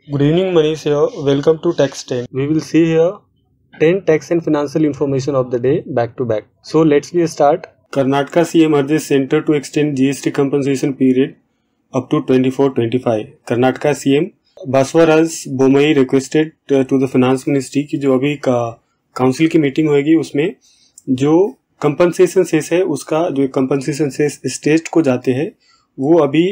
Good evening, Manish here. Welcome to Tax 10. We will see here 10 tax and financial information of the day back to back. So let's get start. Karnataka CM urges center to extend GST compensation period up to 24-25. Karnataka CM Baswaraj Bommai requested to the finance ministry कि जो अभी council की meeting होगी उसमें जो compensation cess है उसका जो कंपनसेशन सेस स्टेट को जाते हैं वो अभी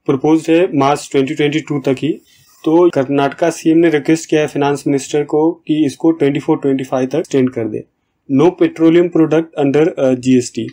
प्रपोज्ड है मार्च 2022 तक ही। तो कर्नाटका सीएम ने रिक्वेस्ट किया है फाइनेंस मिनिस्टर को कि इसको 24-25 तक एक्सटेंड कर दे। No petroleum product under GST.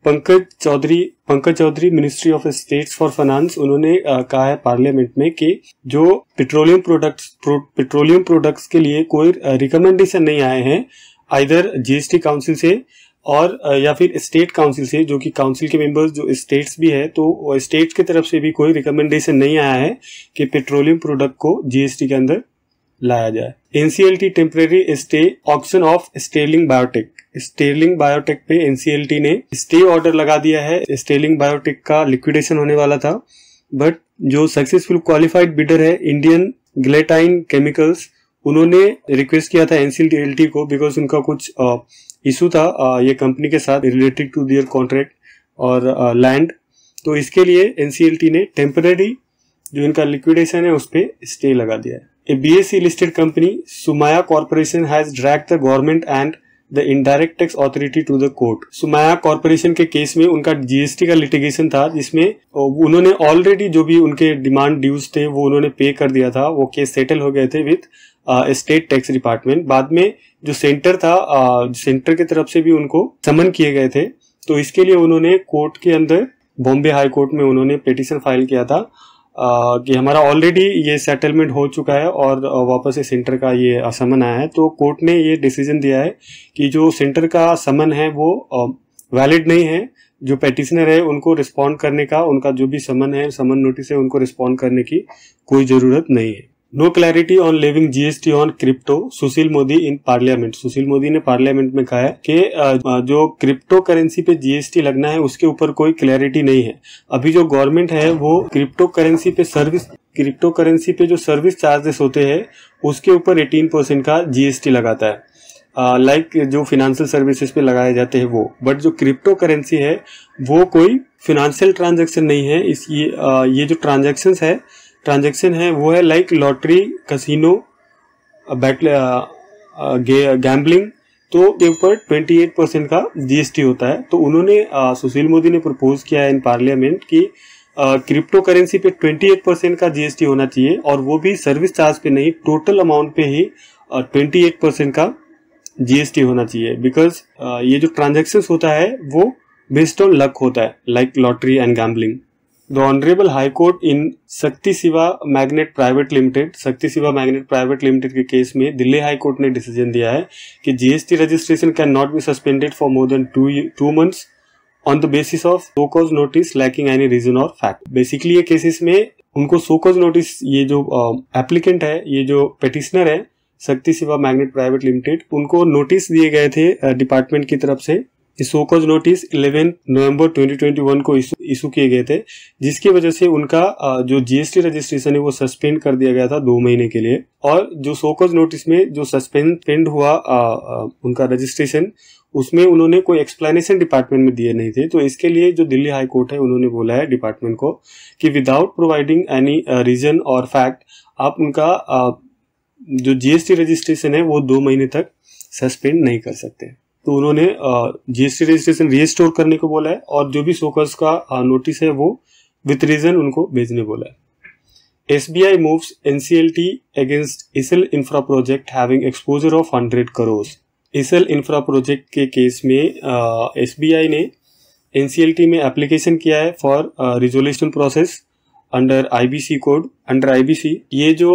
Pankaj Chaudhary ministry of states for finance उन्होंने कहा है पार्लियामेंट में कि जो पेट्रोलियम प्रोडक्ट्स के लिए कोई रिकमेंडेशन नहीं आए हैं आइदर जीएसटी काउंसिल से और या फिर स्टेट काउंसिल से, जो कि काउंसिल के मेंबर्स जो स्टेट्स भी है तो स्टेट्स की तरफ से भी कोई रिकमेंडेशन नहीं आया है कि पेट्रोलियम प्रोडक्ट को जीएसटी के अंदर लाया जाए। NCLT temporary stay auction of Sterling Biotech पे एनसीएलटी ने स्टे ऑर्डर लगा दिया है। स्टेरलिंग बायोटेक का लिक्विडेशन होने वाला था बट जो सक्सेसफुल क्वालिफाइड बिडर है इंडियन ग्लेटाइन केमिकल्स उन्होंने रिक्वेस्ट किया था एनसीएलटी को बिकॉज उनका कुछ इशू था ये कंपनी के साथ रिलेटेड टू देयर कॉन्ट्रैक्ट और लैंड। तो इसके लिए एनसीएलटी ने टेम्पररी जो इनका लिक्विडेशन है उस पर स्टे लगा दिया है। A BSE listed company Sumaya corporation has dragged the government and the indirect tax authority to the court. Sumaya corporation के केस में उनका जीएसटी का लिटिगेशन था जिसमें उन्होंने ऑलरेडी जो भी उनके डिमांड ड्यूज थे वो उन्होंने पे कर दिया था। वो केस सेटल हो गए थे विथ स्टेट टैक्स डिपार्टमेंट। बाद में जो सेंटर था सेंटर की तरफ से भी उनको समन किए गए थे। तो इसके लिए उन्होंने कोर्ट के अंदर बॉम्बे हाई कोर्ट में उन्होंने पिटीशन फाइल किया था कि हमारा ऑलरेडी ये सेटलमेंट हो चुका है और वापस से सेंटर का ये समन आया है। तो कोर्ट ने ये डिसीजन दिया है कि जो सेंटर का समन है वो वैलिड नहीं है। जो पेटिशनर है उनको रिस्पॉन्ड करने का उनका जो भी समन है समन नोटिस है उनको रिस्पॉन्ड करने की कोई जरूरत नहीं है। No clarity on levying GST on crypto Sushil Modi in parliament. Sushil Modi ने पार्लियामेंट में कहा है कि जो क्रिप्टो करेंसी पे जीएसटी लगना है उसके ऊपर कोई क्लैरिटी नहीं है। अभी जो गवर्नमेंट है वो क्रिप्टो करेंसी पे जो सर्विस चार्जेस होते हैं उसके ऊपर 18% का जीएसटी लगाता है लाइक जो फाइनेंशियल सर्विसेज पे लगाए जाते हैं वो। बट जो क्रिप्टो करेंसी है वो कोई फाइनेंशियल ट्रांजैक्शन नहीं है। ये जो ट्रांजैक्शन है वो है लाइक लॉटरी, कसिनो, गैम्बलिंग। तो के ऊपर 28% का जीएसटी होता है। तो उन्होंने सुशील मोदी ने प्रपोज किया है इन पार्लियामेंट कि क्रिप्टो करेंसी पे 28% का जीएसटी होना चाहिए और वो भी सर्विस चार्ज पे नहीं, टोटल अमाउंट पे ही 28% का जीएसटी होना चाहिए। बिकॉज ये जो ट्रांजेक्शन होता है वो बेस्ड ऑन लक होता है like lottery and gambling. The honourable High Court in Shakti Shiva magnet private limited के केस में दिल्ली हाई कोर्ट ने डिसीजन दिया है कि GST registration can not be suspended for more than 2 months on the basis of show cause notice lacking any reason और fact. Basically ये cases में उनको सो कॉज नोटिस, ये जो एप्लीकेंट है, ये जो पेटिशनर है शक्ति शिवा मैग्नेट प्राइवेट लिमिटेड, उनको नोटिस दिए गए थे डिपार्टमेंट की तरफ से। सो कॉज नोटिस 11 नवंबर 2021 को इशू किए गए थे जिसकी वजह से उनका जो जीएसटी रजिस्ट्रेशन है वो सस्पेंड कर दिया गया था 2 महीने के लिए। और जो सो कॉज नोटिस में जो सस्पेंड हुआ उनका रजिस्ट्रेशन उसमें उन्होंने कोई एक्सप्लेनेशन डिपार्टमेंट में दिए नहीं थे। तो इसके लिए जो दिल्ली हाई कोर्ट है उन्होंने बोला है डिपार्टमेंट को कि विदाउट प्रोवाइडिंग एनी रीजन और फैक्ट आप उनका जो जीएसटी रजिस्ट्रेशन है वो 2 महीने तक सस्पेंड नहीं कर सकते। तो उन्होंने जीएसटी रजिस्ट्रेशन रीस्टोर करने को बोला है और जो भी सोकर्स का नोटिस है वो विथ रीजन उनको भेजने बोला है। SBI moves NCLT against Essel infra project having exposure of 100 crores। Essel infra project के केस में एसबीआई ने एनसीएलटी में एप्लीकेशन किया है for resolution process under IBC code. Under IBC ये जो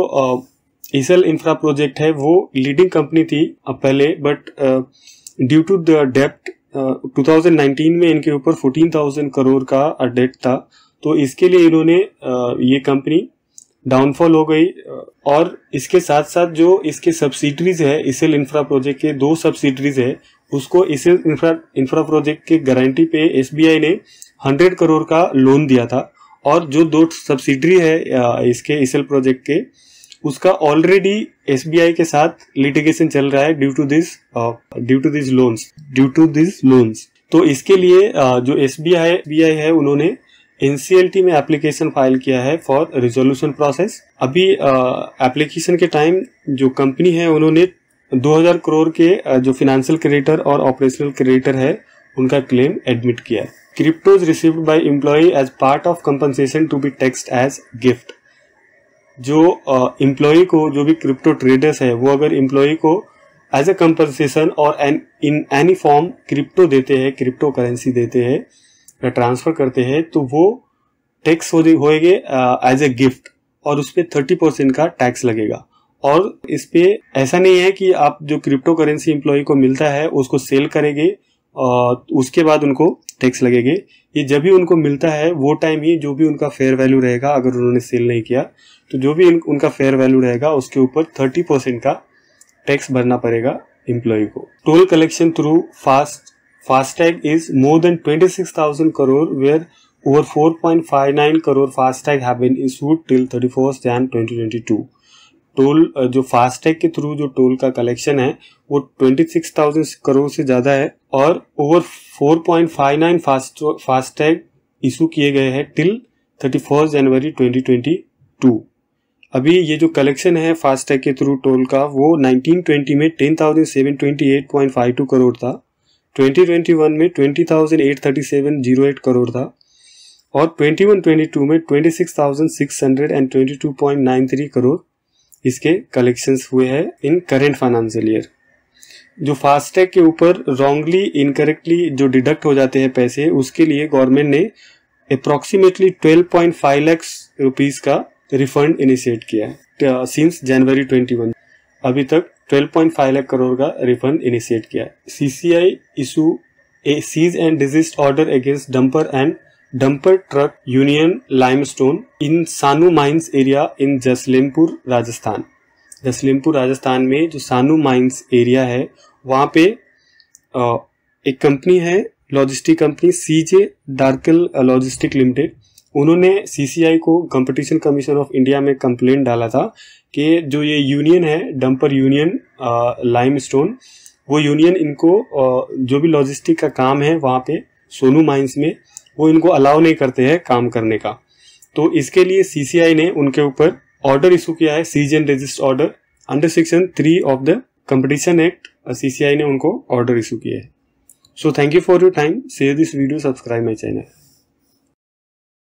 इसल इंफ्रा प्रोजेक्ट है वो लीडिंग कंपनी थी पहले बट ड्यू टू द डेप्ट 2019 में इनके ऊपर 14,000 करोड़ का डेट था। तो इसके लिए इन्होंने ये कंपनी डाउनफॉल हो गई और इसके साथ साथ जो इसके सब्सिडरीज है इसल इंफ्रा प्रोजेक्ट के 2 सब्सिडरीज है उसको इसल इंफ्रा प्रोजेक्ट के गारंटी पे एसबीआई ने 100 करोड़ का लोन दिया था। और जो 2 सब्सिडरी है इसके इसल प्रोजेक्ट के उसका ऑलरेडी SBI के साथ लिटिगेशन चल रहा है ड्यू टू दिस लोन्स। तो इसके लिए जो SBI है उन्होंने NCLT में एप्लीकेशन फाइल किया है फॉर रिजोल्यूशन प्रोसेस। अभी एप्लीकेशन के टाइम जो कंपनी है उन्होंने 2000 करोड़ के जो फाइनेंशियल क्रेडिटर और ऑपरेशनल क्रेडिटर है उनका क्लेम एडमिट किया है। Cryptos received by employee as part of compensation to be taxed as gift. जो एम्प्लॉय को, जो भी क्रिप्टो ट्रेडर्स है, वो अगर एम्प्लॉय को एज ए कंपनसेशन और इन एनी फॉर्म क्रिप्टो देते हैं, क्रिप्टो करेंसी देते हैं या ट्रांसफर करते हैं, तो वो टैक्स होएंगे एज ए गिफ्ट और उस पर 30% का टैक्स लगेगा। और इस पे ऐसा नहीं है कि आप जो क्रिप्टो करेंसी एम्प्लॉय को मिलता है उसको सेल करेंगे और उसके बाद उनको टैक्स लगेंगे। ये जब भी उनको मिलता है वो टाइम ही जो भी उनका फेयर वैल्यू रहेगा, अगर उन्होंने सेल नहीं किया तो जो भी उनका फेयर वैल्यू रहेगा उसके ऊपर 30% का टैक्स भरना पड़ेगा एम्प्लॉय को। Toll collection through FASTag is more than 26,000 crore where over 4.59 crore FASTag have been issued till 31st Jan 2022। Toll जो फास्टैग के थ्रू जो टोल का कलेक्शन है वो 26,000 करोड़ से ज्यादा है और ओवर 4.59 फास्टैग इशू किए गए हैं टिल 31 जनवरी 2022। अभी ये जो कलेक्शन है फास्टैग के थ्रू टोल का वो 1920 में 10,728.52 करोड़ था, 2021 में 20,837.08 करोड़ था और 21-22 में 26,622.93 करोड़ इसके कलेक्शंस हुए हैं इन करेंट फाइनेंशियल ईयर। जो फास्टैग के ऊपर रॉन्गली इनकरेक्टली जो डिडक्ट हो जाते हैं पैसे, उसके लिए गवर्नमेंट ने अप्रोक्सीमेटली 12.5 लाख रुपीस का रिफंड इनिशिएट किया है सिंस जनवरी 21। अभी तक 12.5 लाख करोड़ का रिफंड इनिशिएट किया है। CCI issue a cease and desist order against dumper truck union limestone in Sanu mines area in Jaisalmer Rajasthan में जो सानू माइंस एरिया है वहां पे एक कंपनी है, logistic company CJ Darcl logistic limited. उन्होंने CCI को कंपटीशन कमीशन ऑफ इंडिया में कंप्लेंट डाला था कि जो ये यूनियन है डंपर यूनियन लाइमस्टोन, वो यूनियन इनको जो भी लॉजिस्टिक का काम है वहां पे सोनू माइंस में वो इनको अलाउ नहीं करते हैं काम करने का। तो इसके लिए CCI ने उनके ऊपर ऑर्डर इशू किया है, cease and desist order under section 3 of the competition act. CCI ने उनको ऑर्डर इशू किया है। So thank you for your time, share this video, subscribe my channel.